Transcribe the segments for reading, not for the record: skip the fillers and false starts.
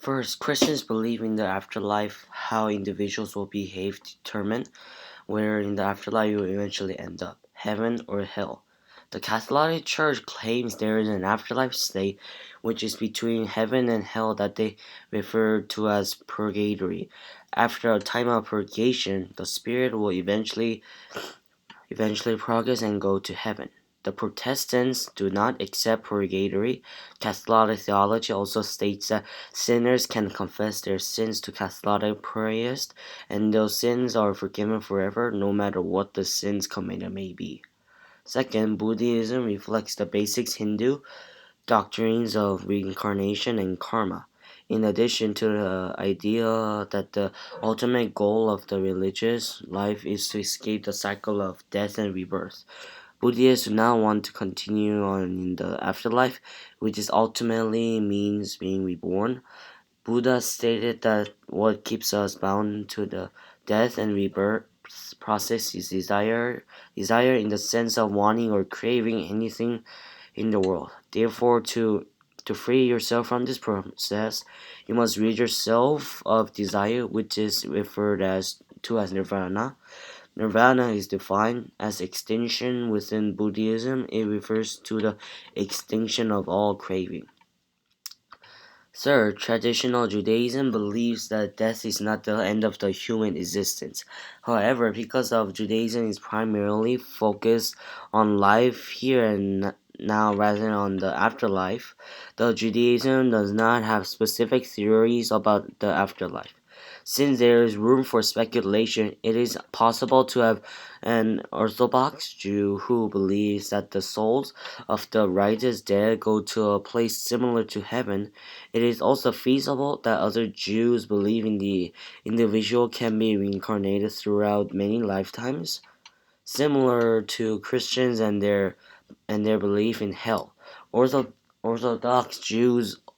First, Christians believe in the afterlife, how individuals will behave determine where in the afterlife you will eventually end up, heaven or hell. The Catholic Church claims there is an afterlife state which is between heaven and hell that they refer to as purgatory. After a time of purgation, the spirit will eventually progress and go to heaven. The Protestants do not accept purgatory. Catholic theology also states that sinners can confess their sins to Catholic priests, and those sins are forgiven forever, no matter what the sins committed may be. Second, Buddhism reflects the basic Hindu doctrines of reincarnation and karma. In addition to the idea that the ultimate goal of the religious life is to escape the cycle of death and rebirth, Buddhists do not want to continue on in the afterlife, which is ultimately means being reborn. Buddha stated that what keeps us bound to the death and rebirth process is desire in the sense of wanting or craving anything in the world. Therefore, to free yourself from this process, you must rid yourself of desire, which is referred to as nirvana. Nirvana is defined as extinction within Buddhism. It refers to the extinction of all craving. Third, traditional Judaism believes that death is not the end of the human existence. However, because of Judaism is primarily focused on life here and now rather than on the afterlife, the Judaism does not have specific theories about the afterlife. Since there is room for speculation, it is possible to have an Orthodox Jew who believes that the souls of the righteous dead go to a place similar to heaven. It is also feasible that other Jews believe in the individual can be reincarnated throughout many lifetimes, similar to Christians and their belief in hell. Orthodox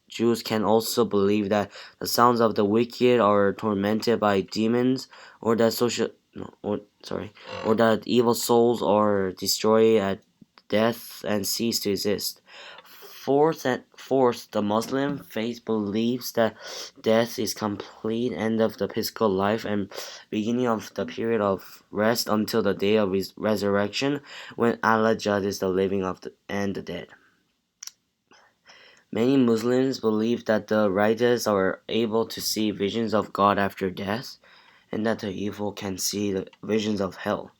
Jews can also believe that the sons of the wicked are tormented by demons, or that social no, or that evil souls are destroyed at death and cease to exist. Fourth, the Muslim faith believes that death is complete end of the physical life and beginning of the period of rest until the day of resurrection, when Allah judges the living and the dead. Many Muslims believe that the righteous are able to see visions of God after death, and that the evil can see the visions of hell.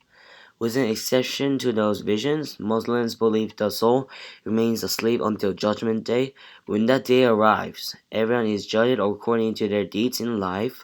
With an exception to those visions, Muslims believe the soul remains asleep until Judgment Day. When that day arrives, everyone is judged according to their deeds in life.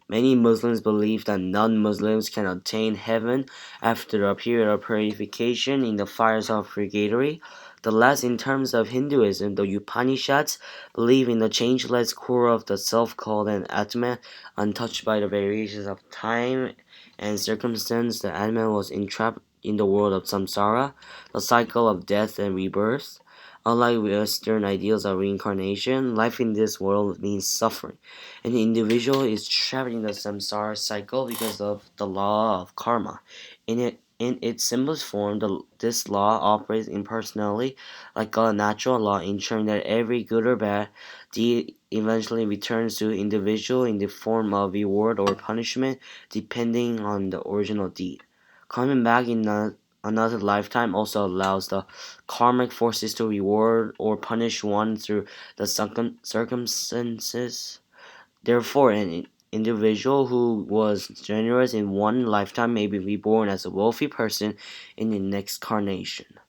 Many Muslims believe that non-Muslims can attain heaven after a period of purification in the fires of purgatory. The last, in terms of Hinduism, the Upanishads believe in the changeless core of the self called an Atman, untouched by the variations of time and circumstance. The Atman was entrapped in the world of samsara, the cycle of death and rebirth. Unlike Western ideals of reincarnation, life in this world means suffering. An individual is trapped in the samsara cycle because of the law of karma. In its simplest form, this law operates impersonally, like a natural law, ensuring that every good or bad deed eventually returns to the individual in the form of reward or punishment, depending on the original deed. Coming back in another lifetime also allows the karmic forces to reward or punish one through the circumstances. Therefore, an individual who was generous in one lifetime may be reborn as a wealthy person in the next incarnation.